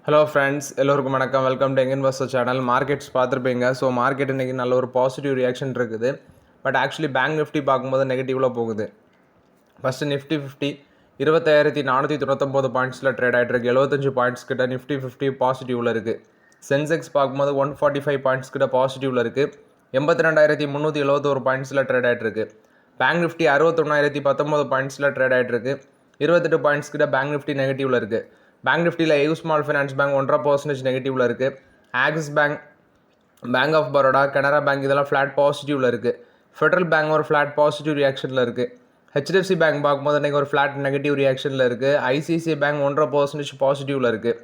Hello friends, எல்லோருக்கும் வணக்கம். Welcome to young investor channel. Markets பார்த்துருப்பீங்க. ஸோ மார்க்கெட் இன்றைக்கி நல்ல ஒரு பாசிட்டிவ் ரியாக்ஷன் இருக்குது. பட் ஆக்சுவலி பேங்க் நிஃப்டி பார்க்கும்போது நெகட்டிவில் போகுது. ஃபஸ்ட்டு நிஃப்டி 50 25,499 பாயிண்ட்ஸில் ட்ரேட் ஆகிட்டு இருக்கு. 75 பாயிண்ட்ஸ் கிட்ட நிஃப்டி 50 பாசிட்டிவில் இருக்குது. சென்செக்ஸ் பார்க்கும்போது 145 பாயிண்ட்ஸ் கிட்ட பாசிட்டிவில் இருக்குது. 82,371 பாயிண்ட்ஸில் ட்ரேட் ஆகிட்டு இருக்கு. பேங்க் நிஃப்டி 61,019 பாயிண்ட்ஸில் ட்ரேட் ஆகிட்டு இருக்கு. 28 பாயிண்ட்ஸ் கிட்ட பேங்க் நிஃப்டி நெகட்டிவில் இருக்குது. பேங்க் நிஃப்டியில் ஏயூ ஸ்மால் ஃபைனான்ஸ் பேங்க் 1.5% நெகட்டிவில் இருக்குது. Axis bank, bank of Baroda, Canara bank இதெல்லாம் ஃப்ளாட் பாசிட்டிவில் இருக்குது. ஃபெடரல் பேங்க் ஒரு ஃப்ளாட் பாசிட்டிவ் ரியாக்ஷனில் இருக்குது. ஹெச்டிஎஃப்சி பேங்க் பார்க்கும்போது இன்றைக்கி ஒரு ஃப்ளாட் நெகட்டிவ் ரியாக்ஷனில் இருக்குது. ஐசிஐசிஐ பேங்க் 1.5% பாசிட்டிவில் இருக்குது.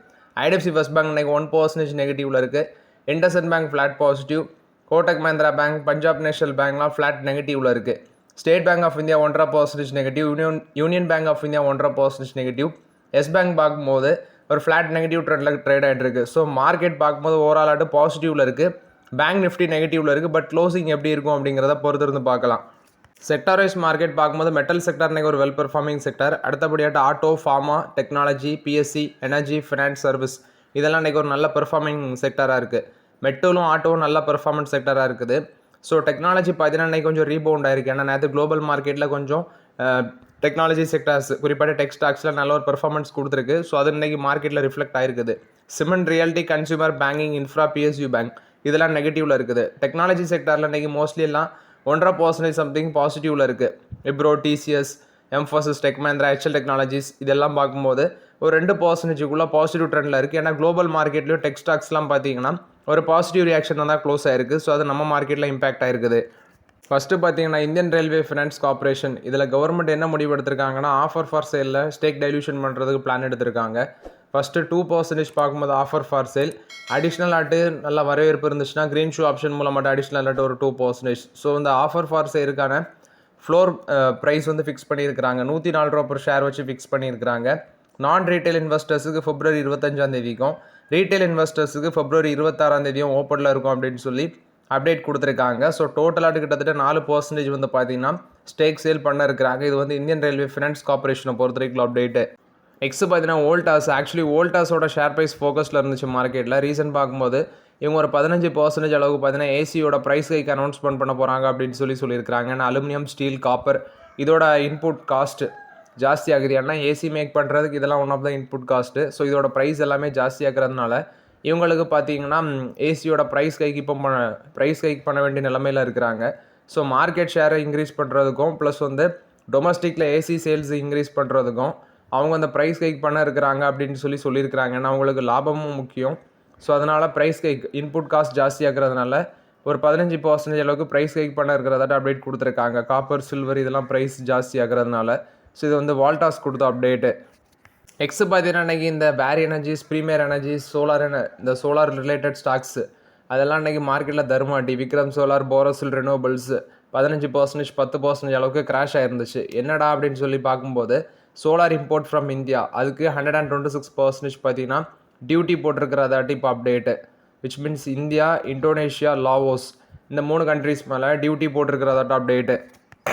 ஐடிஎஃப்சி ஃபர்ஸ்ட் பேங்க் இன்றைக்கி 1% நெகட்டிவில் இருக்குது. IndusInd bank flat positive. Kotak Mahindra bank, Punjab national பேங்க்லாம் ஃப்ளாட் நெகட்டிவில் இருக்குது. State bank of India 1.5% negative. Union bank of India 1.5% negative. Yes bank பார்க்கும்போது ஒரு ஃப்ளாட் நெகட்டிவ் ட்ரெண்டில் ட்ரேட் ஆகிட்டு இருக்குது. ஸோ மார்க்கெட் பார்க்கும்போது ஓவரால் ஆட்டு பாசிட்டிவில் இருக்குது. பேங்க் நிஃப்டி நெகட்டிவில் இருக்குது. பட் க்ளோசிங் எப்படி இருக்கும் அப்படிங்கிறத பொறுத்திருந்து பார்க்கலாம். செக்டார் வைஸ் மார்க்கெட் பார்க்கும்போது மெட்டல் செக்டார் இன்றைக்கி ஒரு வெல் பெர்ஃபார்மிங் செக்டார். அடுத்தபடியாட்டு auto, pharma, technology, PSC, energy, finance service இதெல்லாம் இன்றைக்கி ஒரு நல்ல பெர்ஃபார்மிங் செக்டாராக இருக்குது. மெட்டலும் ஆட்டோவும் நல்ல பெர்ஃபார்மன்ஸ் செக்டாராக இருக்குது. ஸோ டெக்னாலஜி பார்த்தீங்கன்னா இன்றைக்கி கொஞ்சம் ரீபவுண்ட் ஆயிருக்கு. ஏன்னா நேற்று குளோபல் மார்க்கெட்டில் கொஞ்சம் டெக்னாலஜி செக்டார்ஸ் குறிப்பாக டெக் ஸ்டாக்ஸில் நல்ல ஒரு பெர்ஃபார்மன்ஸ் கொடுத்துருக்கு. ஸோ அது இன்றைக்கி மார்க்கெட்டில் ரிஃப்ளெக்ட் ஆயிருக்குது. Cement, realty, consumer, banking, infra, PSU bank இதெல்லாம் நெகட்டிவில் இருக்குது. டெக்னாலஜி செக்டாரில் இன்றைக்கி மோஸ்ட்லி எல்லாம் 1.5% சம்திங் பாசிட்டிவில் இருக்குது. Wipro, TCS, Infosys, tech Mahindra, HCL technologies இதெல்லாம் பார்க்கும்போது ஒரு 2%க்குள்ளே பாசிட்டிவ் ட்ரெண்டில் இருக்குது. ஏன்னா குளோபல் மார்க்கெட்லேயும் டெக் ஸ்டாக்ஸ்லாம் பார்த்தீங்கன்னா ஒரு பாசிட்டிவ் ரியாக்ஷன் தான் க்ளோஸ் ஆயிருக்கு. ஸோ அது நம்ம மார்க்கெட்டில் இம்பாக்ட் ஆயிருக்குது. ஃபஸ்ட்டு பார்த்தீங்கன்னா இந்தியன் ரயில்வே ஃபினான்ஸ் கார்பரேஷன் இதில் கவர்மெண்ட் என்ன முடிவு எடுத்திருக்காங்கன்னா ஆஃபர் ஃபார் சேலில் ஸ்டேக் டைல்யூஷன் பண்ணுறதுக்கு பிளான் எடுத்திருக்காங்க. ஃபஸ்ட்டு 2% பார்க்கும்போது ஆஃபர் ஃபார் சேல். அடிஷ்னல் ஆட்டு நல்ல வரவேற்பு இருந்துச்சுன்னா க்ரீன் ஷூ ஆப்ஷன் மூலம் மட்டும் அடிஷ்னல் ஆட்டு ஒரு 2%. ஸோ இந்த ஆஃபர் ஃபார் சேலுக்கான ஃப்ளோர் ப்ரைஸ் வந்து ஃபிக்ஸ் பண்ணியிருக்கிறாங்க. 104 ரூபா per ஷேர் வச்சு ஃபிக்ஸ் பண்ணியிருக்கிறாங்க. நான் ரீட்டைல் இன்வெஸ்டர்ஸுக்கு February 25 ரீட்டைல் இன்வெஸ்டர்ஸுக்கு February 26 ஓப்பனில் இருக்கும் அப்படின்னு சொல்லி அப்டேட் கொடுத்துருக்காங்க. ஸோ டோட்டலாக கிட்டத்தட்ட 4% வந்து பார்த்தீங்கன்னா ஸ்டேக் சேல் பண்ண இருக்கிறாங்க. இது வந்து இந்தியன் ரயில்வே ஃபினான்ஸ் கார்பரேஷனை பொறுத்த வரைக்கும் அப்டேட்டு. நெக்ஸ்ட் பார்த்தீங்கன்னா வோல்டாஸ். ஆக்சுவலி வோல்டாஸோட ஷேர் ப்ரைஸ் ஃபோக்கஸில் இருந்துச்சு மார்க்கெட்டில். ரீசன் பார்க்கும்போது இவங்க ஒரு 15% அளவுக்கு பார்த்தீங்கன்னா ஏசியோட ப்ரைஸ் ஹைக் அனௌன்ஸ்மெண்ட் பண்ண போகிறாங்க அப்படின்னு சொல்லியிருக்காங்க. ஏன்னா அலுமினியம், ஸ்டீல், காப்பர் இதோட இன்புட் காஸ்ட் ஜாஸ்தி ஆகுது. ஏன்னா ஏசி மேக் பண்ணுறதுக்கு இதெல்லாம் one of the input cost. So இதோட ப்ரைஸ் எல்லாமே ஜாஸ்தி ஆகிறதுனால இவங்களுக்கு பார்த்தீங்கன்னா ஏசியோட ப்ரைஸ் ஹைக் பண்ண வேண்டிய நிலமையில் இருக்கிறாங்க. ஸோ மார்க்கெட் ஷேரை இன்க்ரீஸ் பண்ணுறதுக்கும் ப்ளஸ் வந்து டொமஸ்டிக்கில் ஏசி சேல்ஸ் இன்க்ரீஸ் பண்ணுறதுக்கும் அவங்க அந்த ப்ரைஸ் ஹைக் பண்ண இருக்கிறாங்க அப்படின்னு சொல்லியிருக்கிறாங்க. ஏன்னா அவங்களுக்கு லாபமும் முக்கியம். ஸோ அதனால் ப்ரைஸ் ஹைக் இன்புட் காஸ்ட் ஜாஸ்தி ஆகிறதுனால ஒரு 15% அளவுக்கு ப்ரைஸ் ஹைக் பண்ண இருக்கிறதாட்ட அப்டேட் கொடுத்துருக்காங்க. காப்பர், சில்வர் இதெல்லாம் ப்ரைஸ் ஜாஸ்தி ஆகிறதுனால. ஸோ இது வந்து வால்டாஸ் கொடுத்த அப்டேட்டு. நெக்ஸ்ட் பார்த்தீங்கன்னா இன்றைக்கி இந்த பேரி எனர்ஜிஸ், ப்ரீமியர் எனர்ஜிஸ், இந்த சோலார் ரிலேட்டட் ஸ்டாக்ஸ் அதெல்லாம் இன்றைக்கி மார்க்கெட்டில் தருமாட்டி, விக்ரம் சோலார், போரோசில் ரெனோவபிள்ஸ் 15%, 10% அளவுக்கு கிராஷ் ஆயிருந்துச்சு. என்னடா அப்படின்னு சொல்லி பார்க்கும்போது சோலார் இம்போர்ட் ஃப்ரம் இந்தியா அதுக்கு 126% பார்த்தீங்கன்னா டியூட்டி போட்டிருக்கிறதாட்டி இப்போ update. Which means India, Indonesia, Laos இந்த 3 கண்ட்ரிஸ் மேலே டியூட்டி போட்டிருக்கிறதாட்ட அப்டேட்டு.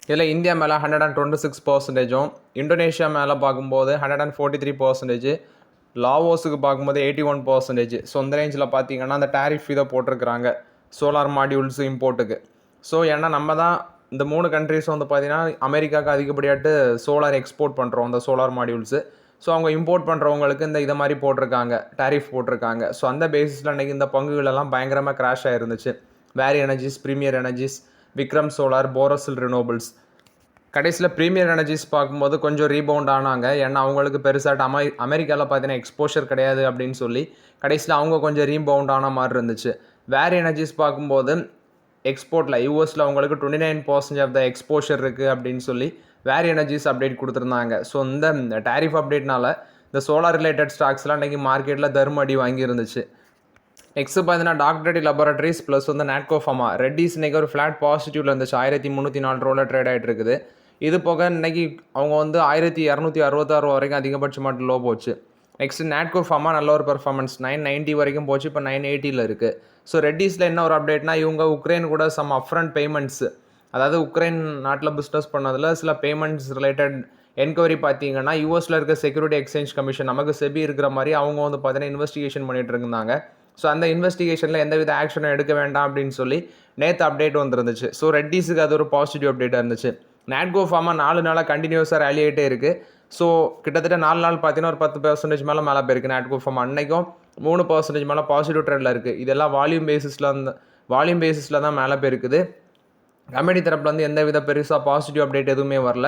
இதில் இந்தியா மேலே 126%, இந்தோனேஷியா மேலே பார்க்கும்போது 143%, லாவோஸுக்கு பார்க்கும்போது 81%. ஸோ இந்த ரேஞ்சில் பார்த்தீங்கன்னா அந்த டேரிஃப் இதை போட்டிருக்கிறாங்க சோலார் மாடியூல்ஸ் இம்போர்ட்டுக்கு. ஸோ ஏன்னா நம்ம தான் இந்த 3 கண்ட்ரிஸ் வந்து பார்த்தீங்கன்னா அமெரிக்காவுக்கு அதிகப்படியாட்டு சோலார் எக்ஸ்போர்ட் பண்ணுறோம் இந்த சோலார் மாடியூல்ஸு. ஸோ அவங்க இம்போர்ட் பண்ணுறவங்களுக்கு இதை மாதிரி போட்டிருக்காங்க, டேரிஃப் போட்டிருக்காங்க. ஸோ அந்த பேசிஸில் அன்றைக்கி இந்த பங்குகளெல்லாம் பயங்கரமாக கிராஷ் ஆயிருந்துச்சு. Waaree energies, premier energies, Vikram solar, Borosil renewables. கடைசியில் ப்ரீமியர் எனர்ஜிஸ் பார்க்கும்போது கொஞ்சம் ரீபவுண்ட் ஆனாங்க. ஏன்னா அவங்களுக்கு பெருசாக அமெரிக்காவில் பார்த்தீங்கன்னா எக்ஸ்போஷர் கிடையாது அப்படின்னு சொல்லி கடைசியில் அவங்க கொஞ்சம் ரீபவுண்ட் ஆன மாதிரி இருந்துச்சு. வேரி எனர்ஜிஸ் பார்க்கும்போது எக்ஸ்போர்ட்டில் யூஎஸில் அவங்களுக்கு 29% ஆஃப் த எக்ஸ்போஷர் இருக்குது அப்படின்னு சொல்லி வேரி எனர்ஜிஸ் அப்டேட் கொடுத்துருந்தாங்க. ஸோ இந்த டேரிஃப் அப்டேட்னால இந்த சோலார் ரிலேட்டட் ஸ்டாக்ஸ்லாம் இன்றைக்கி மார்க்கெட்டில் தர்மடி வாங்கி இருந்துச்சு. நெக்ஸ்ட் பார்த்தீங்கன்னா டாக்டர் ரெட்டி லெபார்டரிஸ் ப்ளஸ் வந்து நாட்கோ ஃபார்மா, ரெட்டிஸ் இன்றைக்கி ஒரு ஃப்ளாட் பாசிட்டிவில் இருந்துச்சு. 1304 ரூபாவில் ட்ரேட் ஆகிட்டு இருக்குது. இது போக இன்றைக்கி அவங்க வந்து 1266 வரைக்கும் அதிகபட்சமாக லோ போச்சு. நெக்ஸ்ட் நாட்கோ ஃபார்மா நல்ல ஒரு பெர்ஃபார்மன்ஸ் 990 வரைக்கும் போச்சு, இப்போ 980 இருக்குது. ஸோ ரெட்டிஸில் என்ன ஒரு அப்டேட்னா இவங்க உக்ரைன் கூட சம் அப்ஃப்ரண்ட் பேமெண்ட்ஸ், அதாவது உக்ரைன் நாட்டில் பிஸ்னஸ் பண்ணதில் சில பேமெண்ட்ஸ் ரிலேட்டட் என்கொயரி பார்த்தீங்கன்னா யூஎஸில் இருக்க செக்யூரிட்டி எக்ஸ்சேஞ்ச் கமிஷன் நமக்கு செபி இருக்கிற மாதிரி அவங்க வந்து பார்த்தீங்கன்னா இன்வெஸ்டிகேஷன் பண்ணிட்டு இருந்தாங்க. ஸோ அந்த இன்வெஸ்டிகேஷனில் எந்தவித ஆக்ஷனும் எடுக்க வேண்டாம் அப்படின்னு சொல்லி நேற்று அப்டேட் வந்துருந்துச்சு. ஸோ ரெட்டிஸுக்கு அது ஒரு பாசிட்டிவ் அப்டேட்டாக இருந்துச்சு. நாட்கோ ஃபார்மா 4 நாளாக கண்டினியூஸாக ரேலி ஆகிட்டே இருக்குது. ஸோ கிட்டத்தட்ட 4 நாள் பார்த்தீங்கன்னா ஒரு 10% மேலே போயிருக்கு. நாட்கோ ஃபார்மா அன்னைக்கும் 3% மேலே பாசிட்டிவ் ட்ரெண்டில் இருக்குது. இதெல்லாம் வால்யூம் பேசிஸில் தான் மேலே போயிருக்குது. கம்பெனி தரப்பில் வந்து எந்த வித பெருசாக பாசிட்டிவ் அப்டேட் எதுவுமே வரல.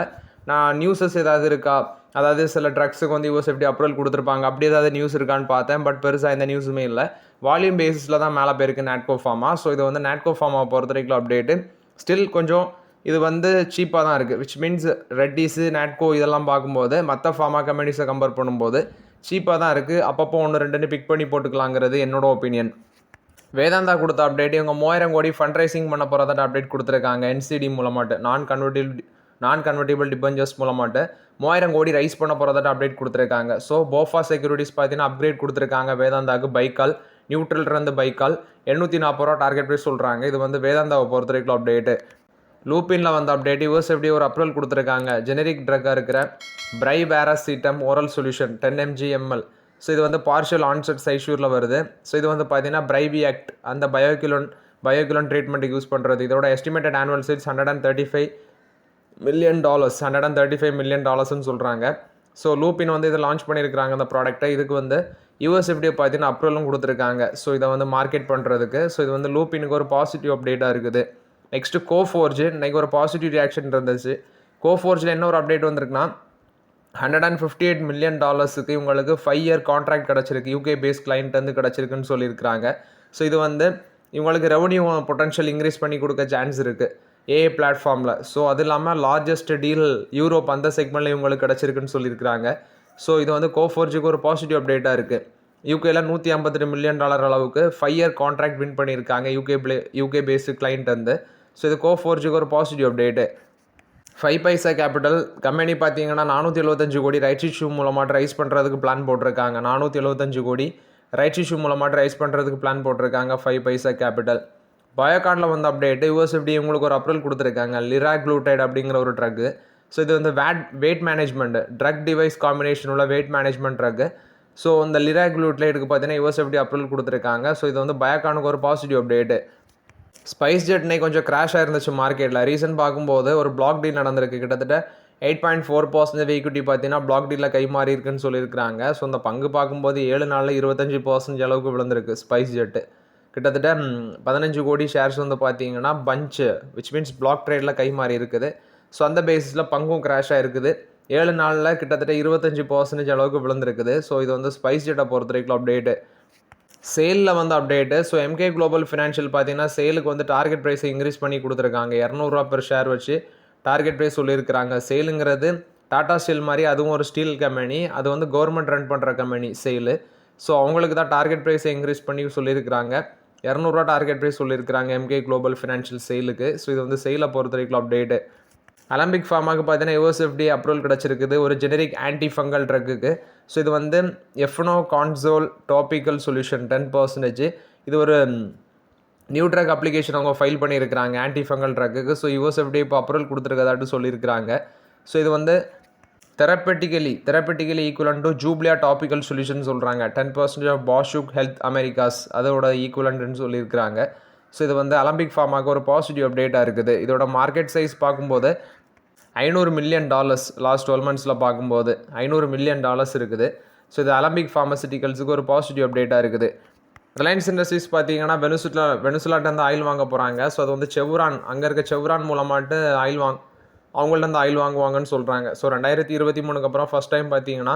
நான் நியூஸஸ் ஏதாவது இருக்கா, அதாவது சில ட்ரக்ஸுக்கு வந்து யூஎஸ்எஃப்டி அப்ரூவல் கொடுத்துருப்பாங்க, அப்படி ஏதாவது நியூஸ் இருக்கான்னு பார்த்தேன். பட் பெருசாக எந்த நியூஸுமே இல்லை. வால்யூம் பேசிஸில் தான் மேலே போயிருக்கு நாட்கோ ஃபார்மா. ஸோ இது வந்து நாட்கோ ஃபார்மா பொறுத்த வரைக்கும் அப்டேட்டு ஸ்டில் கொஞ்சம் இது வந்து சீப்பாக தான் இருக்குது. விச் மீன்ஸ் ரெட்டிஸு நாட்கோ இதெல்லாம் பார்க்கும்போது மற்ற ஃபார்மா கம்பெனிஸை கம்பேர் பண்ணும்போது சீப்பாக தான் இருக்குது. அப்பப்போ 1-2 பிக் பண்ணி போட்டுக்கலாங்கிறது என்னோட ஒப்பீனியன். வேதாந்தா கொடுத்த அப்டேட் இவங்க 3000 கோடி ஃபண்ட் ரைசிங் பண்ண போகிறதாட்ட அப்டேட் கொடுத்துருக்காங்க. என்சிடி மூலமாட்டு நான் கன்வெர்ட்டிபிள் டிபெஞ்சர்ஸ் மூலமாட்டு 3000 கோடி ரைஸ் பண்ண போகிறதாட்ட அப்டேட் கொடுத்துருக்காங்க. ஸோ போஃபா செக்யூரிட்டிஸ் பார்த்தீங்கன்னா அப்கிரேட் கொடுத்துருக்காங்க வேதாந்தாவுக்கு. பைக்கால் நியூட்ரல் இருந்து பைக்கால் 840 ரூபா டார்கெட் ப்ரைஸ் சொல்கிறாங்க. இது வந்து வேதாந்தாவை பொறுத்த வரைக்கும் அப்டேட்டு. லூப்பினில் வந்த அப்டேட் யூஎஸ்எஃப்டி ஒரு அப்ரூவல் கொடுத்துருக்காங்க. ஜெனரிக் ட்ரக்காக இருக்கிற பிரைவேராசிட்டம் ஓரல் சொல்யூஷன் 10 mg/ml. ஸோ இது வந்து பார்ஷியல் ஆன்செட் சைஷூரில் வருது. ஸோ இது வந்து பார்த்தீங்கன்னா பிரைவியாக்ட் அந்த பயோகுலன் ட்ரீட்மெண்ட்டுக்கு யூஸ் பண்ணுறது. இதோட எஸ்டிமேட்டட் ஆனுவல் சேல்ஸ் $135 மில்லியன் சொல்கிறாங்க. ஸோ லூப்பின் வந்து இதை லான்ச் பண்ணியிருக்கிறாங்க அந்த ப்ராடக்ட்டை. இதுக்கு வந்து யூஎஸ்எஃப்டி பார்த்தீங்கன்னா அப்ரூவலும் கொடுத்துருக்காங்க. ஸோ இதை வந்து மார்க்கெட் பண்ணுறதுக்கு. ஸோ இது வந்து லூப்பினுக்கு ஒரு பாசிட்டிவ் அப்டேட்டாக இருக்குது. நெக்ஸ்ட்டு கோஃபோர்ஜ் இன்றைக்கி ஒரு பாசிட்டிவ் ரியாக்ஷன் இருந்துச்சு. கோஃபோர்ஜில் என்ன ஒரு அப்டேட் வந்திருக்குன்னா $158 மில்லியன் இவங்களுக்கு 5 இயர் கான்ட்ராக்ட் கிடச்சிருக்கு. யூகே பேஸ் கிளைண்ட் வந்து கிடச்சிருக்குன்னு சொல்லியிருக்கிறாங்க. ஸோ இது வந்து இவங்களுக்கு ரெவன்யூ பொட்டன்ஷியல் இன்க்ரீஸ் பண்ணி கொடுக்க சான்ஸ் இருக்குது ஏஏ பிளாட்ஃபார்மில். ஸோ அது இல்லாமல் லார்ஜஸ்ட் டீல் யூரோப் அந்த செக்மெண்ட்டில் இவங்களுக்கு கிடச்சிருக்குன்னு சொல்லியிருக்கிறாங்க. ஸோ இது வந்து கோஃபோர்ஜுக்கு ஒரு பாசிட்டிவ் அப்டேட்டாக இருக்குது. யூகேல $152 மில்லியன் அளவுக்கு 5 இயர் கான்ட்ராக்ட் வின் பண்ணியிருக்காங்க யூகே பேஸ்டு கிளைண்ட் வந்து. ஸோ இது கோஃபோர்ஜுக்கு ஒரு பாசிட்டிவ் அப்டேட்டு. 5 பைசா கேபிட்டல் கம்பெனி பார்த்தீங்கன்னா 475 கோடி ரைட்ஸ் இஷ்யூ மூலமாட்டு ரைஸ் பண்ணுறதுக்கு பிளான் போட்டிருக்காங்க. 475 கோடி ரைட்ஸ் இஷ்யூ மூலமாட்டு ரைஸ் பண்ணுறதுக்கு பிளான் போட்டிருக்காங்க 5 பைசா கேபிட்டல். பயோகார்டில் வந்த அப்டேட்டு யூஎஸ்எஃப்டி இவங்களுக்கு ஒரு அப்ரூவல் கொடுத்துருக்காங்க. லிராக்ளூடைட் அப்படிங்கிற ஒரு ட்ரக்கு. ஸோ இது வந்து weight management drug device combination உள்ள வெயிட் மேனேஜ்மெண்ட் ட்ரக்கு. ஸோ இந்த லிராக்ளூடைடுக்கு பார்த்தீங்கன்னா யூஎஸ்எஃப்டி அப்ரூவல் கொடுத்துருக்காங்க. ஸோ இது வந்து பயோகானுக்கு ஒரு பாசிட்டிவ் அப்டேட்டு. ஸ்பைஸ் ஜெட் இன்னைக்கு கொஞ்சம் கிராஷாக இருந்துச்சு மார்க்கெட்டில். ரீசன் பார்க்கும்போது ஒரு பிளாக் டீல் நடந்திருக்கு. கிட்டத்தட்ட 8.4% ஈக்விட்டி பார்த்தீங்கன்னா பிளாக் டீலில் கை மாறி இருக்குன்னு சொல்லியிருக்காங்க. ஸோ அந்த பங்கு பார்க்கும்போது 7 நாளில் 25% அளவுக்கு விழுந்திருக்கு ஸ்பைஸ் ஜெட்டு. கிட்டத்தட்ட 15 கோடி ஷேர்ஸ் வந்து பார்த்தீங்கன்னா பஞ்சு விச் மீன்ஸ் பிளாக் ட்ரேடில் கை மாறி இருக்குது. ஸோ அந்த பேசிஸில் பங்கும் கிராஷாக இருக்குது. 7 நாளில் கிட்டத்தட்ட 25% அளவுக்கு விழுந்திருக்குது. ஸோ இது வந்து ஸ்பைஸ் ஜெட்டை பொறுத்த வரைக்கும் அப்டேட்டு. சேலில் வந்து update. So MK global financial பார்த்தீங்கன்னா சேலுக்கு வந்து டார்கெட் ப்ரைஸை இன்க்ரீஸ் பண்ணி கொடுத்துருக்காங்க. 200 ரூபா பெர் ஷேர் வச்சு டார்கெட் ப்ரைஸ் சொல்லியிருக்கிறாங்க. சேலுங்கிறது டாடா ஸ்டீல் மாதிரி அதுவும் ஒரு ஸ்டீல் கம்பெனி. அது வந்து கவர்மெண்ட் ரன் பண்ணுற கம்பெனி சேலு. ஸோ அவங்களுக்கு தான் டார்கெட் ப்ரைஸை இன்க்ரீஸ் பண்ணி சொல்லியிருக்கிறாங்க. 200 ரூபா டார்கெட் ப்ரைஸ் சொல்லியிருக்கிறாங்க எம்கே குளோபல் ஃபினான்ஷியல் சேலுக்கு. ஸோ இது வந்து சேலை பொறுத்த வரைக்கும் அப்டேட்டு. அலம்பிக் ஃபார்மாவுக்கு பார்த்தீங்கன்னா யூஎஸ்எஃப்டி அப்ரூவல் கிடச்சிருக்குது ஒரு ஜெனரிக் ஆன்டி ஃபங்கல் ட்ரக்குக்கு. ஸோ இது வந்து எஃப்னோ கான்சோல் டாபிக்கல் சொல்யூஷன் 10%. இது ஒரு நியூ ட்ரக் அப்ளிகேஷன் அவங்க ஃபைல் பண்ணியிருக்கிறாங்க ஆன்டி ஃபங்கல் ட்ரக்குக்கு. ஸோ யூஎஸ்எஃப்டி இப்போ அப்ரூவல் கொடுத்துருக்கதாட்டு சொல்லியிருக்கிறாங்க. ஸோ இது வந்து தெரப்பட்டிக்கலி ஈக்குவலன் டு ஜூப்ளியா டாபிக்கல் சொல்யூஷன் சொல்கிறாங்க. 10% ஆஃப் பாஷுக் ஹெல்த் அமெரிக்காஸ் அதோட ஈக்குவலன்ட்னு சொல்லியிருக்கிறாங்க. ஸோ இது வந்து அலம்பிக் ஃபார்மாவுக்கு ஒரு பாசிட்டிவ் அப்டேட்டாக இருக்குது. இதோட மார்க்கெட் சைஸ் பார்க்கும்போது $500 மில்லியன் லாஸ்ட் 12 மந்த்ஸில் பார்க்கும்போது $500 மில்லியன் இருக்குது. ஸோ இது அலம்பிக் ஃபார்மசிட்டிக்கல்ஸுக்கு ஒரு பாசிட்டிவ் அப்டேட்டாக இருக்குது. ரிலையன்ஸ் இண்டஸ்ட்ரீஸ் பார்த்தீங்கன்னா வெனிசுலாட்டேருந்து ஆயில் வாங்க போகிறாங்க. ஸோ அது வந்து செவ்ரான் அங்கே இருக்க செவ்ரான் மூலமாட்டு அவங்கள்ட்ட ஆயில் வாங்குவாங்கன்னு சொல்கிறாங்க. ஸோ 2023 அப்புறம் ஃபஸ்ட் டைம் பார்த்தீங்கன்னா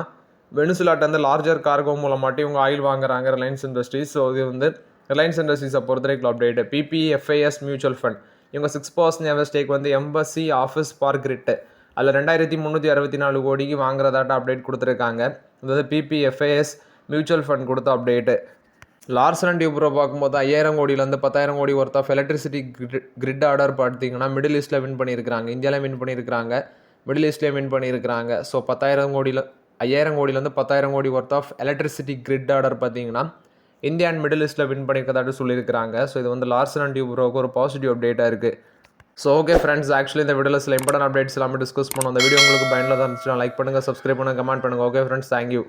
வெனிசுலாட்டேருந்து லார்ஜர் கார்கோ மூலமாட்டி இவங்க ஆயில் வாங்குறாங்க ரிலையன்ஸ் இண்டஸ்ட்ரீஸ். ஸோ இது வந்து ரிலையன்ஸ் இண்டஸ்ட்ரீஸை பொறுத்த வரைக்கும் அப்டேட்டு. PPFAS மியூச்சுவல் ஃபண்ட் இவங்க 6% ஸ்டேக் வந்து எம்பசி ஆஃபீஸ் பார்க் கிரிட்டு அதில் 2364 கோடிக்கு வாங்குறதாட்ட அப்டேட் கொடுத்துருக்காங்க. இது வந்து PPFAS மியூச்சுவல் ஃபண்ட் கொடுத்த அப்டேட்டு. லார்சன் அண்ட் டியூப்ரோ பார்க்கும்போது 5000 கோடியிலேருந்து 10,000 கோடி worth of electricity grid order பார்த்தீங்கன்னா மிடில் ஈஸ்ட்டில் வின் பண்ணியிருக்கிறாங்க. இந்தியாவில் வின் பண்ணியிருக்கிறாங்க, மிடில் ஈஸ்ட்லேயும் வின் பண்ணியிருக்கிறாங்க. ஸோ 50,000 கோடியிலேருந்து 10,000 கோடி worth of electricity grid order பார்த்தீங்கன்னா இந்தியா அண்ட் மிடில் ஈஸ்ட்டில் வின் பண்ணியிருக்கதாட்டு சொல்லியிருக்கிறாங்க. ஸோ இது வந்து லார்சன் அண்ட் டியூப்ரோவுக்கு ஒரு பாசிட்டிவ் அப்டேட்டாக இருக்குது. ஸோ ஓகே ஃப்ரெண்ட்ஸ், ஆக்சுவலி இந்த வீடியோவில் சில இம்பார்ட்டன்ட் அப்டேட்ஸ் எல்லாமே டிஸ்கஸ் பண்ணோம். அந்த வீடியோ உங்களுக்கு பயனில் தான் இருந்துச்சுன்னா லைக் பண்ணுங்கள், சப்ஸ்கிரைப் பண்ணுங்கள், கமெண்ட் பண்ணுங்கள். Okay friends, thank you.